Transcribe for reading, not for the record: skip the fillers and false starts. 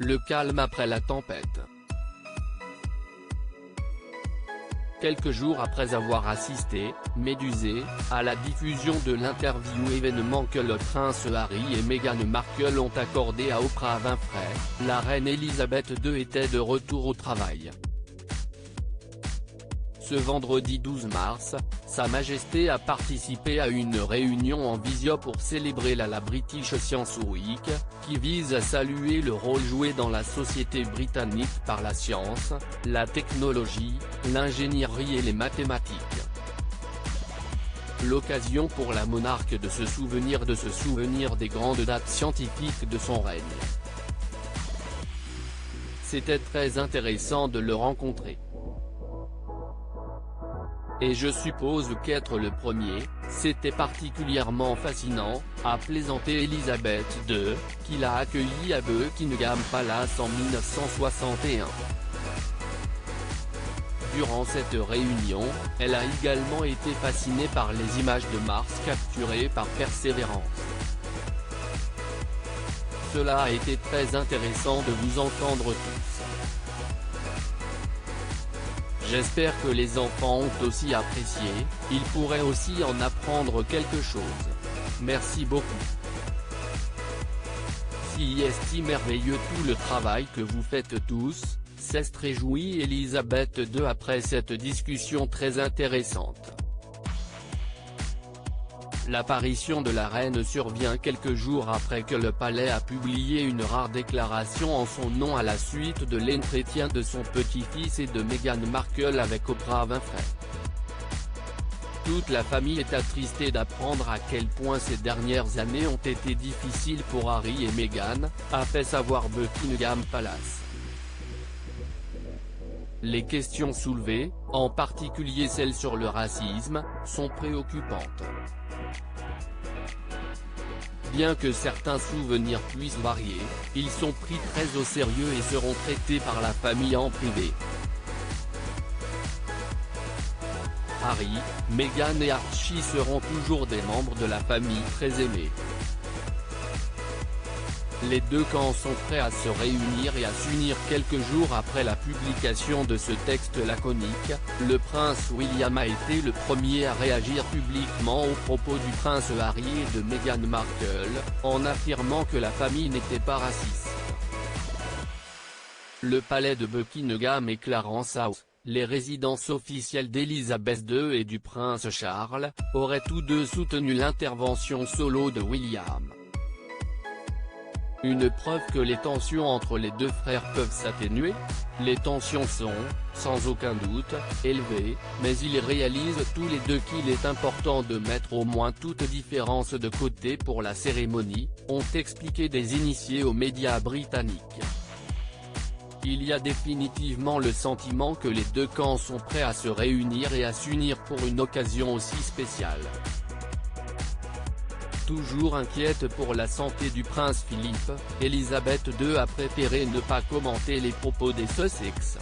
le calme après la tempête. Quelques jours après avoir assisté, médusé, à la diffusion de l'interview événement que le prince Harry et Meghan Markle ont accordé à Oprah Winfrey, la reine Elisabeth II était de retour au travail. Ce vendredi 12 mars, Sa Majesté a participé à une réunion en visio pour célébrer la British Science Week, qui vise à saluer le rôle joué dans la société britannique par la science, la technologie, l'ingénierie et les mathématiques. L'occasion pour la monarque de se souvenir des grandes dates scientifiques de son règne. C'était très intéressant de le rencontrer. Et je suppose qu'être le premier, c'était particulièrement fascinant, a plaisanté Elisabeth II, qui l'a accueilli à Buckingham Palace en 1961. Durant cette réunion, elle a également été fascinée par les images de Mars capturées par Persévérance. Cela a été très intéressant de vous entendre tous. J'espère que les enfants ont aussi apprécié, ils pourraient aussi en apprendre quelque chose. Merci beaucoup. Si est merveilleux tout le travail que vous faites tous, s'est réjouie Elisabeth II après cette discussion très intéressante. L'apparition de la reine survient quelques jours après que le palais a publié une rare déclaration en son nom à la suite de l'entretien de son petit-fils et de Meghan Markle avec Oprah Winfrey. Toute la famille est attristée d'apprendre à quel point ces dernières années ont été difficiles pour Harry et Meghan, a fait savoir Buckingham Palace. Les questions soulevées, en particulier celles sur le racisme, sont préoccupantes. Bien que certains souvenirs puissent varier, ils sont pris très au sérieux et seront traités par la famille en privé. Harry, Meghan et Archie seront toujours des membres de la famille très aimés. Les deux camps sont prêts à se réunir et à s'unir quelques jours après la publication de ce texte laconique. Le prince William a été le premier à réagir publiquement aux propos du prince Harry et de Meghan Markle, en affirmant que la famille n'était pas raciste. Le palais de Buckingham et Clarence House, les résidences officielles d'Elisabeth II et du prince Charles, auraient tous deux soutenu l'intervention solo de William. Une preuve que les tensions entre les deux frères peuvent s'atténuer. Les tensions sont, sans aucun doute, élevées, mais ils réalisent tous les deux qu'il est important de mettre au moins toute différence de côté pour la cérémonie, ont expliqué des initiés aux médias britanniques. Il y a définitivement le sentiment que les deux camps sont prêts à se réunir et à s'unir pour une occasion aussi spéciale. Toujours inquiète pour la santé du prince Philippe, Elisabeth II a préféré ne pas commenter les propos des Sussex.